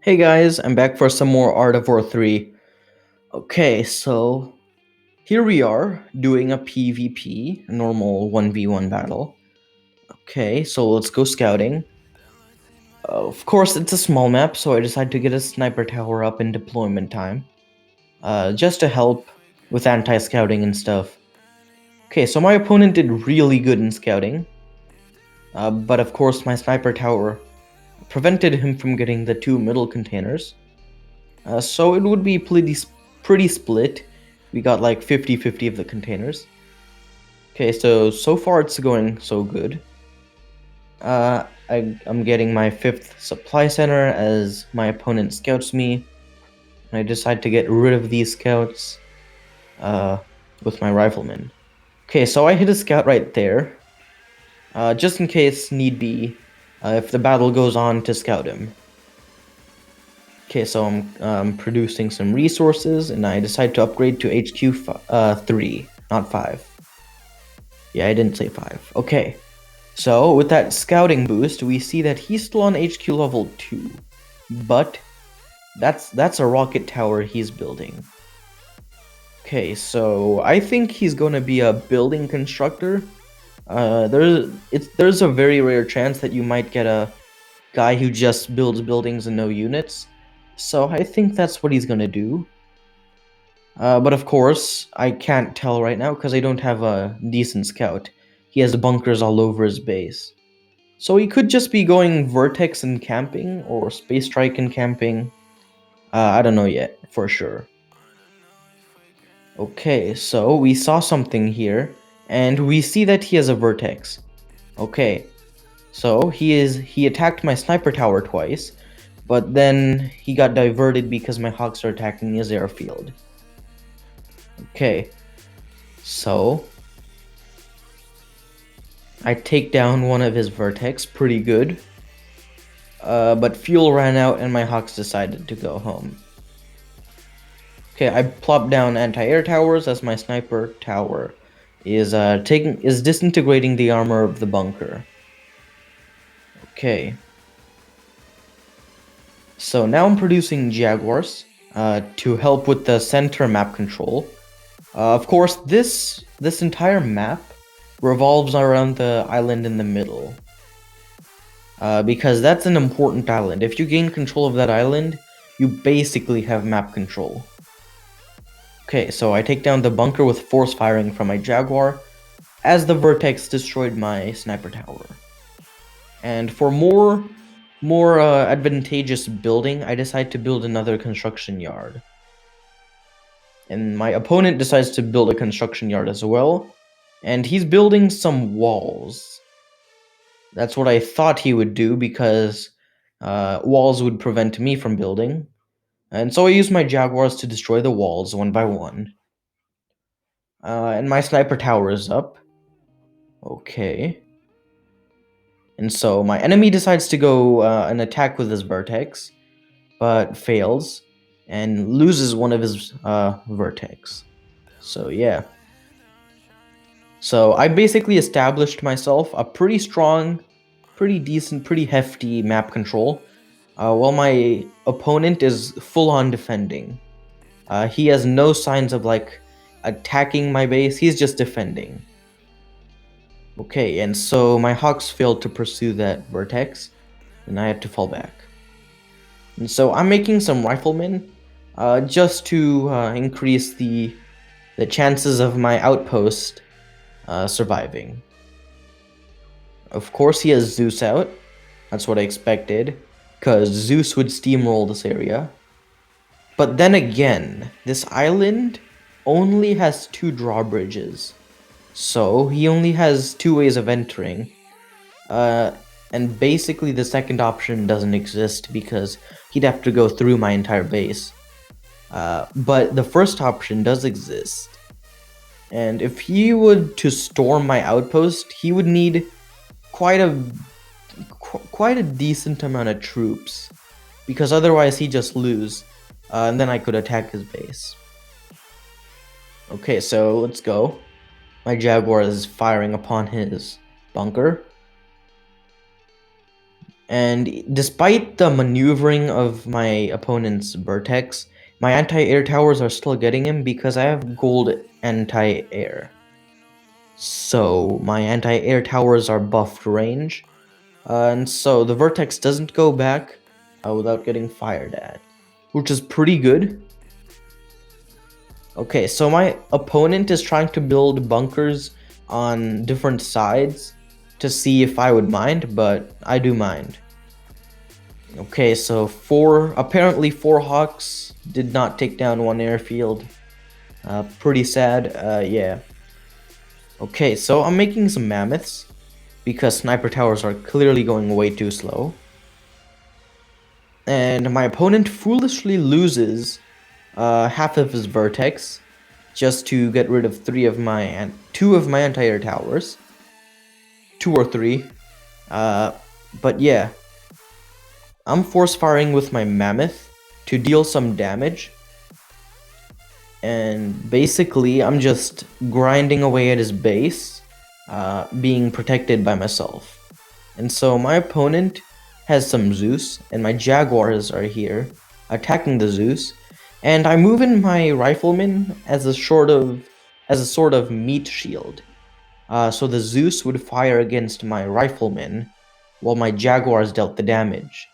Hey guys, I'm back for some more Art of War 3. Okay, so here we are doing a PvP, a normal 1v1 battle. Okay, so let's go scouting. Of course, it's a small map, so I decided to get a sniper tower up in deployment time. Just to help with anti-scouting and stuff. Okay, so my opponent did really good in scouting. But of course my sniper tower prevented him from getting the two middle containers. So it would be pretty split. We got like 50-50 of the containers. Okay, so far it's going so good. I'm getting my 5th supply center as my opponent scouts me. I decide to get rid of these scouts uh, with my riflemen. Okay, so I hit a scout right there, just in case need be, if the battle goes on to scout him. Okay, so I'm producing some resources, and I decide to upgrade to HQ 3, not 5. Yeah, I didn't say 5. Okay, so with that scouting boost, we see that he's still on HQ level 2, but that's a rocket tower he's building. Okay, so I think he's gonna be a building constructor. There's a very rare chance that you might get a guy who just builds buildings and no units. So I think that's what he's gonna do. But of course, I can't tell right now because I don't have a decent scout. He has bunkers all over his base. So he could just be going Vertex and camping, or Space Strike and camping. I don't know yet, for sure. Okay, so we saw something here, and we see that he has a Vertex. Okay, so he attacked my sniper tower twice, but then he got diverted because my Hawks are attacking his airfield. Okay, so I take down one of his Vertex pretty good, but fuel ran out and my Hawks decided to go home. Okay, I plop down anti-air towers as my sniper tower is disintegrating the armor of the bunker. Okay. So now I'm producing Jaguars to help with the center map control. Of course, this entire map revolves around the island in the middle. Because that's an important island. If you gain control of that island, you basically have map control. Okay, so I take down the bunker with force firing from my Jaguar, as the Vertex destroyed my sniper tower. And for more advantageous building, I decide to build another construction yard. And my opponent decides to build a construction yard as well, and he's building some walls. That's what I thought he would do because walls would prevent me from building. And so I use my Jaguars to destroy the walls one by one. And my sniper tower is up. Okay. And so my enemy decides to go an attack with his Vertex, but fails and loses one of his Vertex. So yeah. So I basically established myself a pretty strong, pretty decent, pretty hefty map control, while my opponent is full on defending. He has no signs of like attacking my base, he's just defending. Okay, and so my Hawks failed to pursue that Vertex, and I had to fall back. And so I'm making some riflemen, just to increase the chances of my outpost surviving. Of course he has Zeus out, that's what I expected, because Zeus would steamroll this area. But then again, this island only has 2 drawbridges. So he only has 2 ways of entering. And basically the second option doesn't exist because he'd have to go through my entire base. But the first option does exist. And if he would to storm my outpost, he would need quite a decent amount of troops, because otherwise he'd just lose, and then I could attack his base. Okay, so let's go. My Jaguar is firing upon his bunker. And despite the maneuvering of my opponent's vertex, my anti-air towers are still getting him because I have gold anti-air. So my anti-air towers are buffed range, and so the vertex doesn't go back without getting fired at, which is pretty good. Okay, so my opponent is trying to build bunkers on different sides to see if I would mind, but I do mind. Okay, so apparently four Hawks did not take down one airfield. Pretty sad, yeah. Okay, so I'm making some mammoths because sniper towers are clearly going way too slow. And my opponent foolishly loses half of his vertex just to get rid of two of my anti-air towers. 2 or 3. But yeah, I'm force firing with my mammoth to deal some damage. And basically, I'm just grinding away at his base, being protected by myself. And so my opponent has some Zeus, and my Jaguars are here, attacking the Zeus. And I move in my Rifleman as a sort of meat shield. So the Zeus would fire against my Rifleman, while my Jaguars dealt the damage.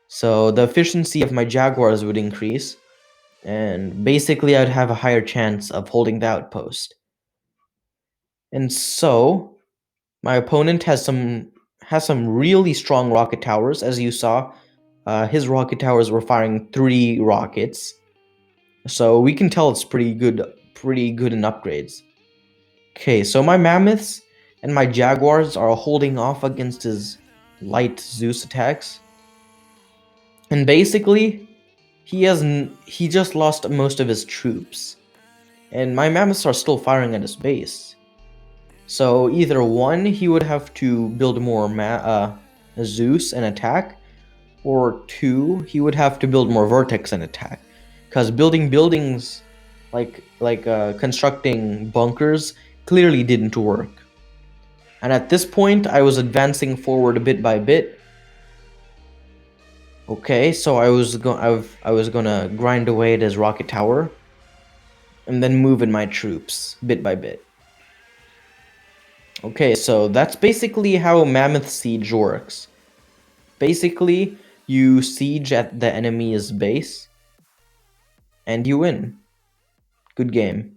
So the efficiency of my Jaguars would increase, and basically I'd have a higher chance of holding the outpost. And so my opponent has some really strong rocket towers, as you saw. His rocket towers were firing 3 rockets, so we can tell it's pretty good in upgrades. Okay, so my mammoths and my jaguars are holding off against his light Zeus attacks, and basically he just lost most of his troops, and my mammoths are still firing at his base. So either one, he would have to build more Zeus and attack, or 2, he would have to build more Vertex and attack. Because building buildings, constructing bunkers, clearly didn't work. And at this point, I was advancing forward bit by bit. Okay, so I was gonna grind away at his rocket tower, and then move in my troops bit by bit. Okay, so that's basically how Mammoth Siege works. Basically, you siege at the enemy's base, and you win. Good game.